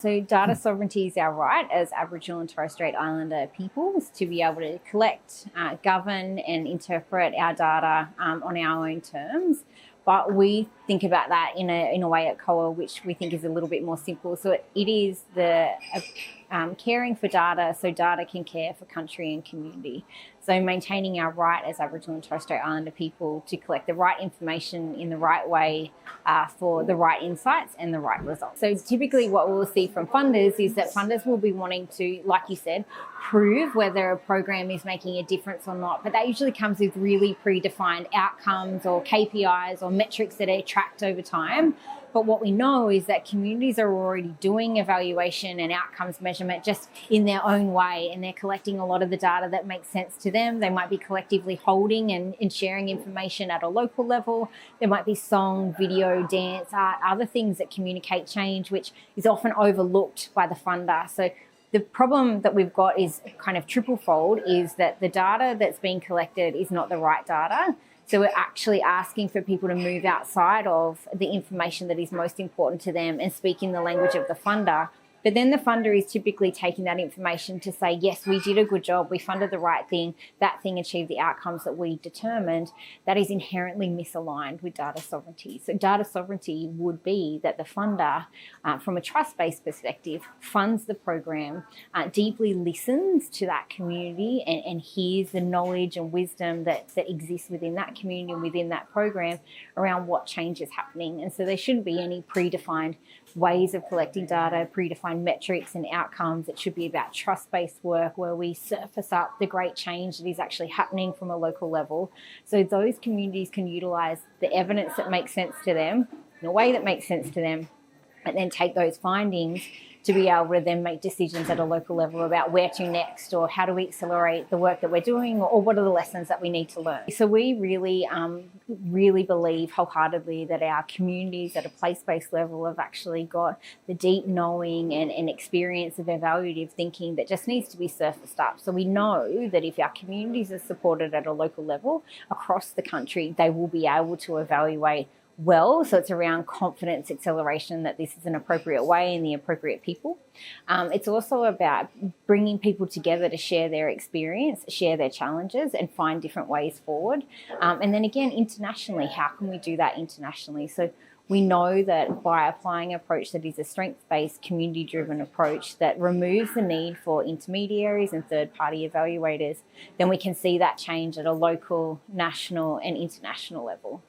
So data sovereignty is our right as Aboriginal and Torres Strait Islander peoples to be able to collect, govern and interpret our data on our own terms. But we think about that in a way at COA, which we think is a little bit more simple. So it is the caring for data so data can care for country and community. So maintaining our right as Aboriginal and Torres Strait Islander people to collect the right information in the right way for the right insights and the right results. So typically what we'll see from funders is that funders will be wanting to, like you said, prove whether a program is making a difference or not. But that usually comes with really predefined outcomes or KPIs or metrics that are tracked over time. But what we know is that communities are already doing evaluation and outcomes measurement just in their own way, and they're collecting a lot of the data that makes sense to them. They might be collectively holding and sharing information at a local level. There might be song, video, dance, art, other things that communicate change, which is often overlooked by the funder. So the problem that we've got is kind of triple-fold, is that the data that's being collected is not the right data. So we're actually asking for people to move outside of the information that is most important to them and speaking the language of the funder. But then the funder is typically taking that information to say, yes, we did a good job, we funded the right thing, that thing achieved the outcomes that we determined. That is inherently misaligned with data sovereignty. So data sovereignty would be that the funder, from a trust-based perspective, funds the program, deeply listens to that community and hears the knowledge and wisdom that exists within that community and within that program around what change is happening. And so there shouldn't be any predefined ways of collecting data, predefined metrics and outcomes. It should be about trust-based work where we surface up the great change that is actually happening from a local level. So those communities can utilise the evidence that makes sense to them, in a way that makes sense to them, and then take those findings to be able to then make decisions at a local level about where to next, or how do we accelerate the work that we're doing, or what are the lessons that we need to learn. So we really believe wholeheartedly that our communities at a place-based level have actually got the deep knowing and experience of evaluative thinking that just needs to be surfaced up. So we know that if our communities are supported at a local level across the country, they will be able to evaluate well. So it's around confidence acceleration, that this is an appropriate way and the appropriate people. It's also about bringing people together to share their experience, share their challenges and find different ways forward. And then again, internationally, how can we do that internationally? So we know that by applying an approach that is a strengths-based, community-driven approach that removes the need for intermediaries and third-party evaluators, then we can see that change at a local, national and international level.